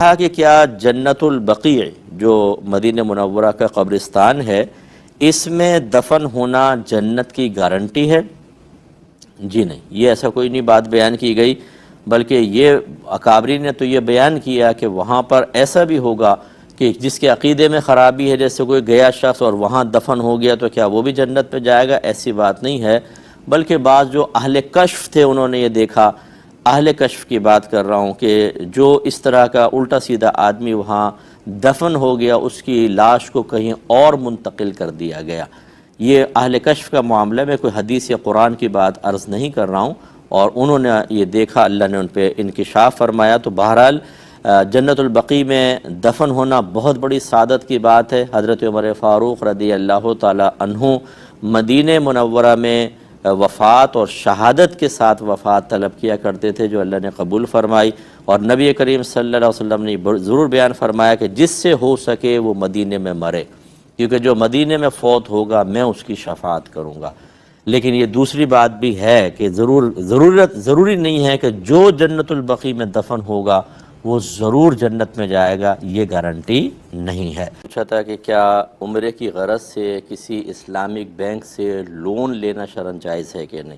کہا کہ کیا جنت البقیع جو مدینہ منورہ کا قبرستان ہے اس میں دفن ہونا جنت کی گارنٹی ہے؟ جی نہیں، یہ ایسا کوئی نہیں بات بیان کی گئی، بلکہ یہ اکابری نے تو یہ بیان کیا کہ وہاں پر ایسا بھی ہوگا کہ جس کے عقیدے میں خرابی ہے، جیسے کوئی گیا شخص اور وہاں دفن ہو گیا تو کیا وہ بھی جنت پہ جائے گا؟ ایسی بات نہیں ہے، بلکہ بعض جو اہل کشف تھے انہوں نے یہ دیکھا، اہل کشف کی بات کر رہا ہوں، کہ جو اس طرح کا الٹا سیدھا آدمی وہاں دفن ہو گیا اس کی لاش کو کہیں اور منتقل کر دیا گیا۔ یہ اہل کشف کا معاملہ، میں کوئی حدیث یا قرآن کی بات عرض نہیں کر رہا ہوں، اور انہوں نے یہ دیکھا، اللہ نے ان پہ انکشاف فرمایا۔ تو بہرحال جنت البقیع میں دفن ہونا بہت بڑی سعادت کی بات ہے۔ حضرت عمر فاروق رضی اللہ تعالی عنہ مدینہ منورہ میں وفات اور شہادت کے ساتھ وفات طلب کیا کرتے تھے، جو اللہ نے قبول فرمائی، اور نبی کریم صلی اللہ علیہ وسلم نے ضرور بیان فرمایا کہ جس سے ہو سکے وہ مدینہ میں مرے، کیونکہ جو مدینہ میں فوت ہوگا میں اس کی شفاعت کروں گا۔ لیکن یہ دوسری بات بھی ہے کہ ضروری نہیں ہے کہ جو جنت البقیع میں دفن ہوگا وہ ضرور جنت میں جائے گا، یہ گارنٹی نہیں ہے۔ پوچھا تھا کہ کیا عمرے کی غرض سے کسی اسلامک بینک سے لون لینا شرعاً جائز ہے کہ نہیں؟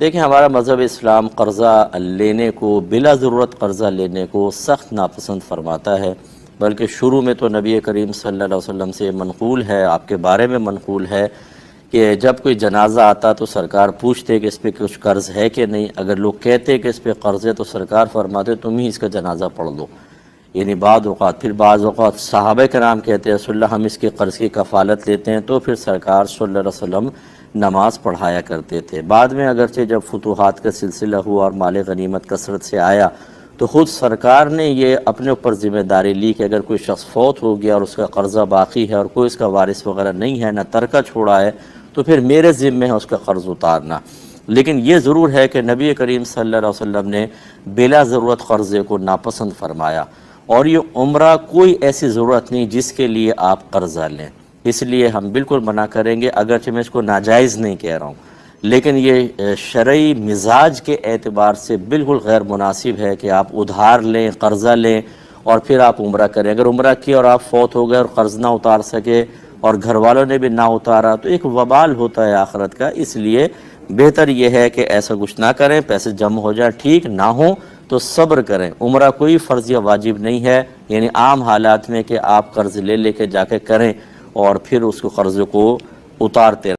دیکھیں، ہمارا مذہب اسلام قرضہ لینے کو، بلا ضرورت قرضہ لینے کو سخت ناپسند فرماتا ہے، بلکہ شروع میں تو نبی کریم صلی اللہ علیہ وسلم سے منقول ہے، آپ کے بارے میں منقول ہے کہ جب کوئی جنازہ آتا تو سرکار پوچھتے کہ اس پہ کچھ قرض ہے کہ نہیں۔ اگر لوگ کہتے کہ اس پہ قرض ہے تو سرکار فرماتے تم ہی اس کا جنازہ پڑھ لو۔ یعنی بعض اوقات صحابہ کرام کہتے ہیں رسول اللہ ہم اس کے قرض کی کفالت لیتے ہیں، تو پھر سرکار صلی اللہ علیہ وسلم نماز پڑھایا کرتے تھے۔ بعد میں اگرچہ جب فتوحات کا سلسلہ ہوا اور مال غنیمت کثرت سے آیا تو خود سرکار نے یہ اپنے اوپر ذمہ داری لی کہ اگر کوئی شخص فوت ہو گیا اور اس کا قرضہ باقی ہے اور کوئی اس کا وارث وغیرہ نہیں ہے، نہ ترکہ چھوڑا ہے، تو پھر میرے ذمہ ہے اس کا قرض اتارنا۔ لیکن یہ ضرور ہے کہ نبی کریم صلی اللہ علیہ وسلم نے بلا ضرورت قرضے کو ناپسند فرمایا، اور یہ عمرہ کوئی ایسی ضرورت نہیں جس کے لیے آپ قرضہ لیں، اس لیے ہم بالکل منع کریں گے، اگرچہ میں اس کو ناجائز نہیں کہہ رہا ہوں، لیکن یہ شرعی مزاج کے اعتبار سے بالکل غیر مناسب ہے کہ آپ ادھار لیں، قرضہ لیں اور پھر آپ عمرہ کریں۔ اگر عمرہ کیا اور آپ فوت ہو گئے اور قرض نہ اتار سکے اور گھر والوں نے بھی نہ اتارا تو ایک وبال ہوتا ہے آخرت کا، اس لیے بہتر یہ ہے کہ ایسا کچھ نہ کریں، پیسے جمع ہو جائیں ٹھیک، نہ ہوں تو صبر کریں۔ عمرہ کوئی فرض یا واجب نہیں ہے، یعنی عام حالات میں کہ آپ قرض لے کے جا کے کریں اور پھر اس کو قرض کو اتارتے